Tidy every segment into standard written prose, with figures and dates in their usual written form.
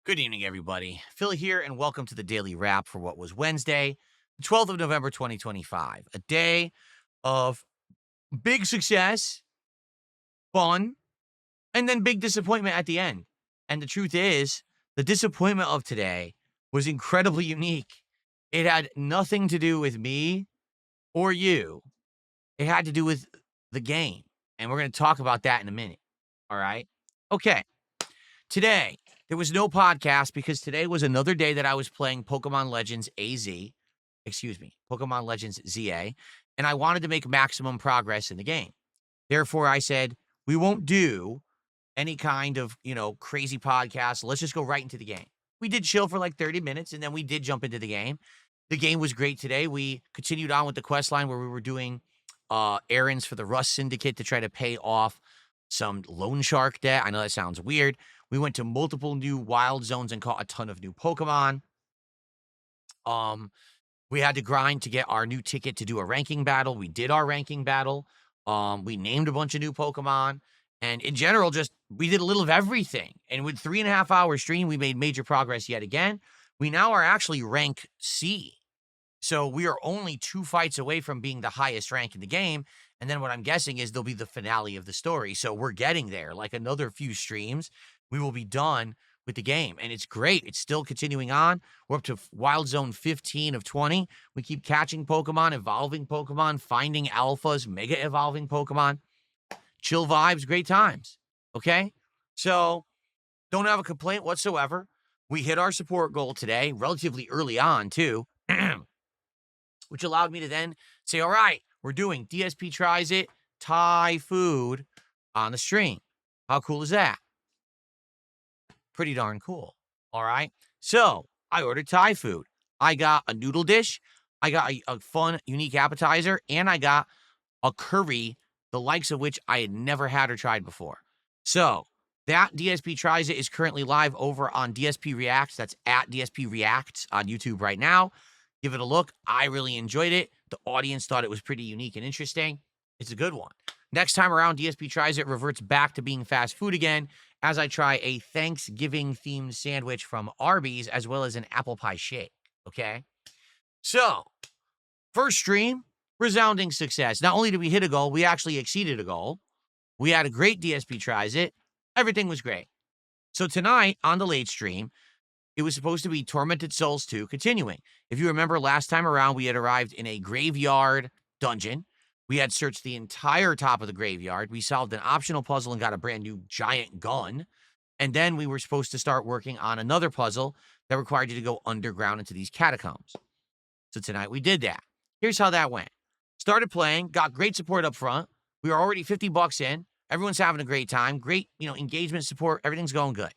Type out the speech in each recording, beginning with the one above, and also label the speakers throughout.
Speaker 1: Good evening, everybody. Phil here, and welcome to the Daily Wrap for what was Wednesday, the 12th of November, 2025. A day of big success, fun, and then big disappointment at the end. And the truth is, the disappointment of today was incredibly unique. It had nothing to do with me or you, it had to do with the game. And we're going to talk about that in a minute. All right. Okay. Today, there was no podcast because today was another day that I was playing Pokemon Legends Pokemon Legends ZA, and I wanted to make maximum progress in the game. Therefore, I said, we won't do any kind of, crazy podcast. Let's just go right into the game. We did chill for like 30 minutes, and then we did jump into the game. The game was great today. We continued on with the quest line where we were doing errands for the Rust Syndicate to try to pay off some loan shark debt. I know that sounds weird. We went to multiple new wild zones and caught a ton of new Pokemon. We had to grind to get our new ticket to do a ranking battle. We did our ranking battle. We named a bunch of new Pokemon. And in general, we did a little of everything. And with 3.5 hour stream, we made major progress yet again. We now are actually rank C. So we are only 2 fights away from being the highest rank in the game. And then what I'm guessing is there'll be the finale of the story. So we're getting there. Like another few streams, we will be done with the game. And it's great. It's still continuing on. We're up to Wild Zone 15 of 20. We keep catching Pokemon, evolving Pokemon, finding alphas, mega evolving Pokemon. Chill vibes, great times. Okay? So don't have a complaint whatsoever. We hit our support goal today, relatively early on, too, which allowed me to then say, all right, we're doing DSP Tries It, Thai food on the stream. How cool is that? Pretty darn cool. All right. So I ordered Thai food. I got a noodle dish. I got a fun, unique appetizer. And I got a curry, the likes of which I had never had or tried before. So that DSP Tries It is currently live over on DSP Reacts. That's at DSP Reacts on YouTube right now. Give it a look. I really enjoyed it. The audience thought it was pretty unique and interesting. It's a good one. Next time around, DSP Tries It reverts back to being fast food again as I try a Thanksgiving-themed sandwich from Arby's as well as an apple pie shake, okay? So, first stream, resounding success. Not only did we hit a goal, we actually exceeded a goal. We had a great DSP Tries It. Everything was great. So tonight, on the late stream, it was supposed to be Tormented Souls 2 continuing. If you remember last time around, we had arrived in a graveyard dungeon. We had searched the entire top of the graveyard. We solved an optional puzzle and got a brand new giant gun. And then we were supposed to start working on another puzzle that required you to go underground into these catacombs. So tonight we did that. Here's how that went. Started playing, got great support up front. We were already $50 in. Everyone's having a great time. Great, engagement support. Everything's going good.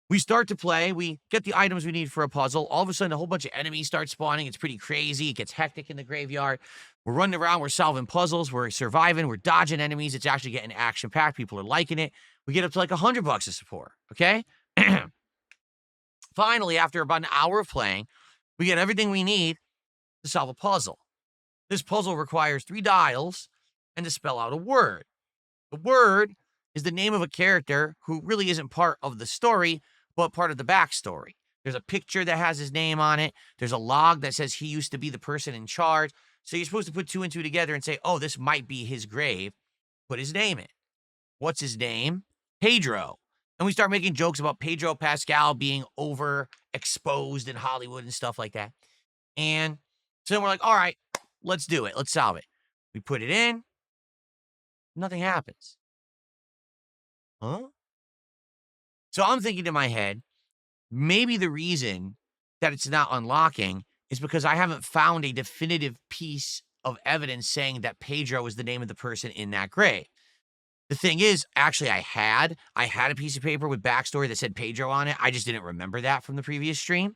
Speaker 1: We start to play. We get the items we need for a puzzle. All of a sudden, a whole bunch of enemies start spawning. It's pretty crazy. It gets hectic in the graveyard. We're running around. We're solving puzzles. We're surviving. We're dodging enemies. It's actually getting action-packed. People are liking it. We get up to like $100 of support, okay? Finally, after about an hour of playing, we get everything we need to solve a puzzle. This puzzle requires 3 dials and to spell out a word. The word is the name of a character who really isn't part of the story, but part of the backstory. There's a picture that has his name on it. There's a log that says he used to be the person in charge. So you're supposed to put 2 and 2 together and say, oh, this might be his grave. Put his name in. What's his name? Pedro. And we start making jokes about Pedro Pascal being overexposed in Hollywood and stuff like that. And so then we're like, all right, let's do it. Let's solve it. We put it in. Nothing happens. Huh? So I'm thinking in my head, maybe the reason that it's not unlocking is because I haven't found a definitive piece of evidence saying that Pedro is the name of the person in that grave. The thing is, actually, I had a piece of paper with backstory that said Pedro on it. I just didn't remember that from the previous stream.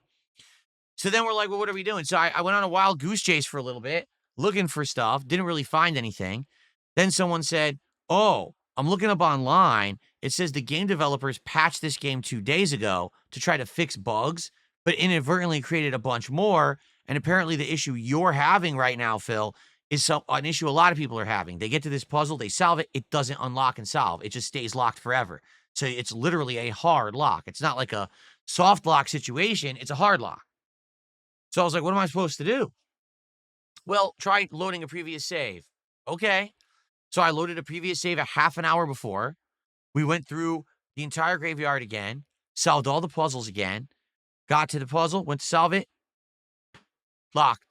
Speaker 1: So then we're like, well, what are we doing? So I went on a wild goose chase for a little bit, looking for stuff, didn't really find anything. Then someone said, oh, I'm looking up online. It says the game developers patched this game 2 days ago to try to fix bugs, but inadvertently created a bunch more. And apparently the issue you're having right now, Phil, is an issue a lot of people are having. They get to this puzzle, they solve it, it doesn't unlock and solve. It just stays locked forever. So it's literally a hard lock. It's not like a soft lock situation, it's a hard lock. So I was like, what am I supposed to do? Well, try loading a previous save. Okay. So I loaded a previous save a half an hour before. We went through the entire graveyard again, solved all the puzzles again, got to the puzzle, went to solve it, locked.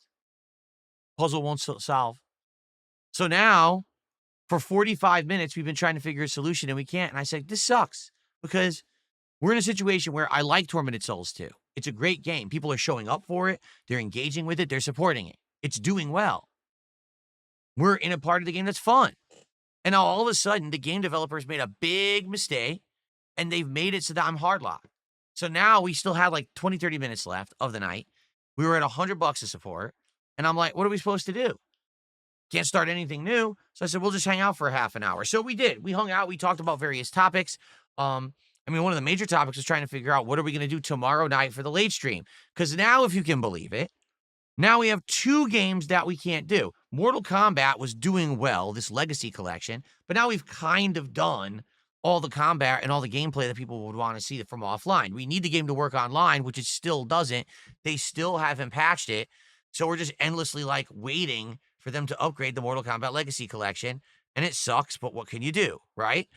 Speaker 1: Puzzle won't solve. So now, for 45 minutes, we've been trying to figure a solution and we can't. And I said, this sucks because we're in a situation where I like Tormented Souls 2. It's a great game. People are showing up for it. They're engaging with it. They're supporting it. It's doing well. We're in a part of the game that's fun. And now all of a sudden, the game developers made a big mistake and they've made it so that I'm hardlocked. So now we still had like 20, 30 minutes left of the night. We were at $100 of support. And I'm like, what are we supposed to do? Can't start anything new. So I said, we'll just hang out for a half an hour. So we did. We hung out. We talked about various topics. One of the major topics was trying to figure out what are we going to do tomorrow night for the late stream. Because now, if you can believe it, now we have 2 games that we can't do. Mortal Kombat was doing well, this Legacy collection, but now we've kind of done all the combat and all the gameplay that people would want to see from offline. We need the game to work online, which it still doesn't. They still haven't patched it. So we're just endlessly like waiting for them to upgrade the Mortal Kombat Legacy collection. And it sucks, but what can you do, right?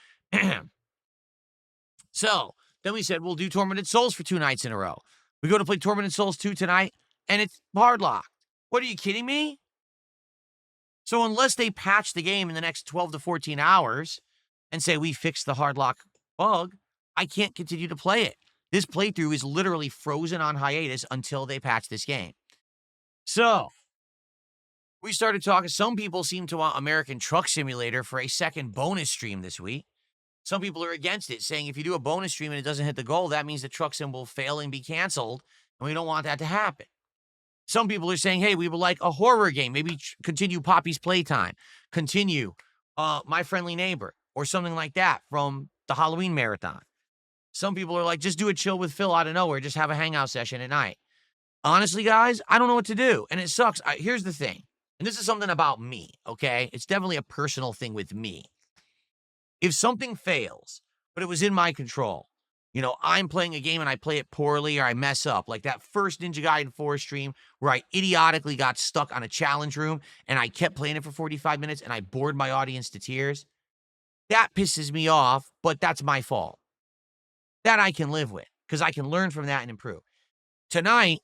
Speaker 1: So then we said, we'll do Tormented Souls for 2 nights in a row. We go to play Tormented Souls 2 tonight, and it's hard locked. What, are you kidding me? So unless they patch the game in the next 12 to 14 hours and say we fixed the hard lock bug, I can't continue to play it. This playthrough is literally frozen on hiatus until they patch this game. So we started talking. Some people seem to want American Truck Simulator for a second bonus stream this week. Some people are against it, saying if you do a bonus stream and it doesn't hit the goal, that means the Truck Sim will fail and be canceled, and we don't want that to happen. Some people are saying, hey, we would like a horror game. Maybe continue Poppy's Playtime, continue My Friendly Neighbor, or something like that from the Halloween Marathon. Some people are like, just do a chill with Phil out of nowhere. Just have a hangout session at night. Honestly, guys, I don't know what to do, and it sucks. Here's the thing, and this is something about me, okay? It's definitely a personal thing with me. If something fails, but it was in my control, I'm playing a game and I play it poorly or I mess up, like that first Ninja Gaiden 4 stream where I idiotically got stuck on a challenge room and I kept playing it for 45 minutes and I bored my audience to tears. That pisses me off, but that's my fault. That I can live with because I can learn from that and improve. Tonight,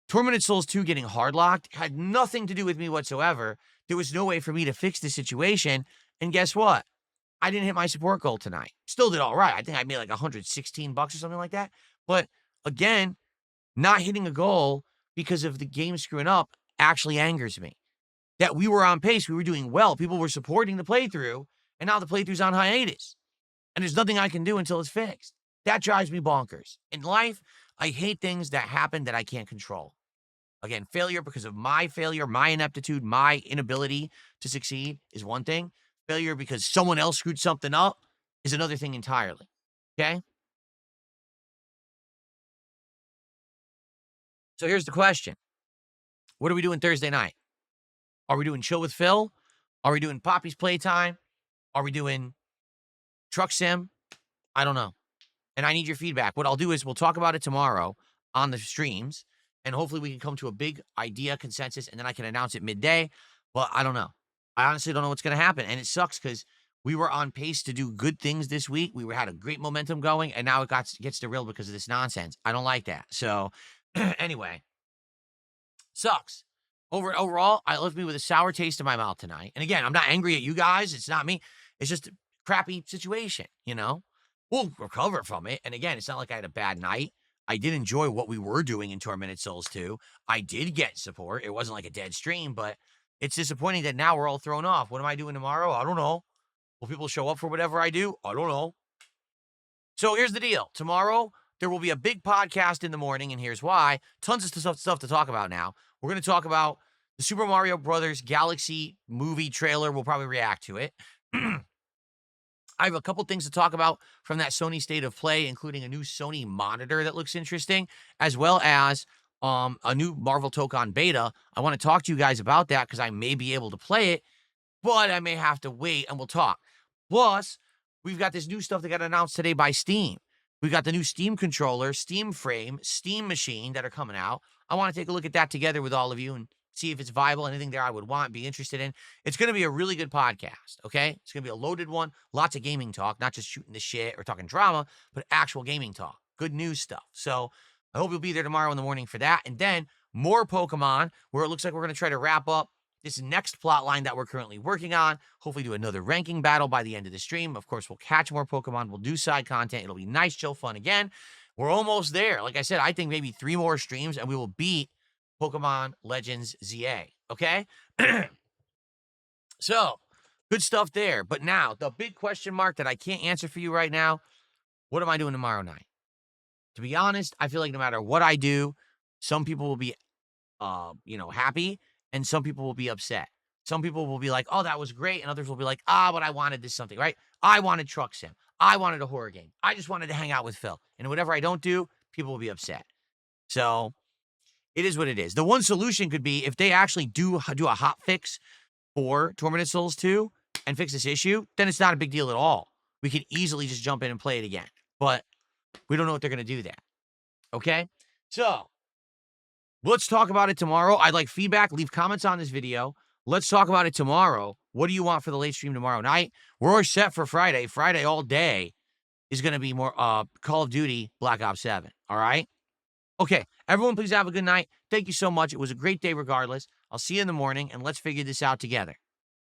Speaker 1: Tormented Souls 2 getting hardlocked had nothing to do with me whatsoever. There was no way for me to fix the situation. And guess what? I didn't hit my support goal tonight. Still did all right. I think I made like $116 or something like that. But again, not hitting a goal because of the game screwing up actually angers me. That we were on pace. We were doing well. People were supporting the playthrough. And now the playthrough's on hiatus. And there's nothing I can do until it's fixed. That drives me bonkers. In life, I hate things that happen that I can't control. Again, failure because of my failure, my ineptitude, my inability to succeed is one thing. Failure because someone else screwed something up is another thing entirely. Okay? So here's the question. What are we doing Thursday night? Are we doing Chill with Phil? Are we doing Poppy's Playtime? Are we doing Truck Sim? I don't know. And I need your feedback. What I'll do is we'll talk about it tomorrow on the streams, and hopefully we can come to a big idea consensus, and then I can announce it midday. But I don't know. I honestly don't know what's going to happen. And it sucks because we were on pace to do good things this week. We had a great momentum going, and now it gets derailed because of this nonsense. I don't like that. So anyway, sucks. Overall, it left me with a sour taste in my mouth tonight. And again, I'm not angry at you guys. It's not me. It's just a crappy situation, We'll recover from it. And again, it's not like I had a bad night. I did enjoy what we were doing in Tormented Souls 2. I did get support. It wasn't like a dead stream, but it's disappointing that now we're all thrown off. What am I doing tomorrow? I don't know. Will people show up for whatever I do? I don't know. So here's the deal. Tomorrow, there will be a big podcast in the morning, and here's why. Tons of stuff to talk about now. We're going to talk about the Super Mario Brothers Galaxy movie trailer. We'll probably react to it. I have a couple things to talk about from that Sony State of Play, including a new Sony monitor that looks interesting, as well as a new Marvel Tokon beta. I want to talk to you guys about that because I may be able to play it, but I may have to wait, and we'll talk. Plus, we've got this new stuff that got announced today by Steam. We got the new Steam controller, Steam frame, Steam machine that are coming out. I want to take a look at that together with all of you and see if it's viable, anything there I would want, be interested in. It's going to be a really good podcast, okay? It's going to be a loaded one, lots of gaming talk, not just shooting the shit or talking drama, but actual gaming talk, good news stuff. So I hope you'll be there tomorrow in the morning for that. And then more Pokemon, where it looks like we're going to try to wrap up this next plot line that we're currently working on. Hopefully do another ranking battle by the end of the stream. Of course, we'll catch more Pokemon. We'll do side content. It'll be nice, chill, fun again. We're almost there. Like I said, I think maybe 3 more streams and we will beat Pokemon Legends ZA, okay? So, good stuff there. But now, the big question mark that I can't answer for you right now, what am I doing tomorrow night? To be honest, I feel like no matter what I do, some people will be, happy, and some people will be upset. Some people will be like, oh, that was great, and others will be like, but I wanted this something, right? I wanted Truck Sim. I wanted a horror game. I just wanted to hang out with Phil. And whatever I don't do, people will be upset. So, it is what it is. The one solution could be if they actually do a hot fix for Tormented Souls 2 and fix this issue, then it's not a big deal at all. We can easily just jump in and play it again. But we don't know what they're going to do that. Okay? So, let's talk about it tomorrow. I'd like feedback. Leave comments on this video. Let's talk about it tomorrow. What do you want for the late stream tomorrow night? We're set for Friday. Friday all day is going to be more Call of Duty Black Ops 7. All right? Okay. Everyone, please have a good night. Thank you so much. It was a great day regardless. I'll see you in the morning, and let's figure this out together.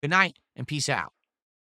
Speaker 1: Good night, and peace out.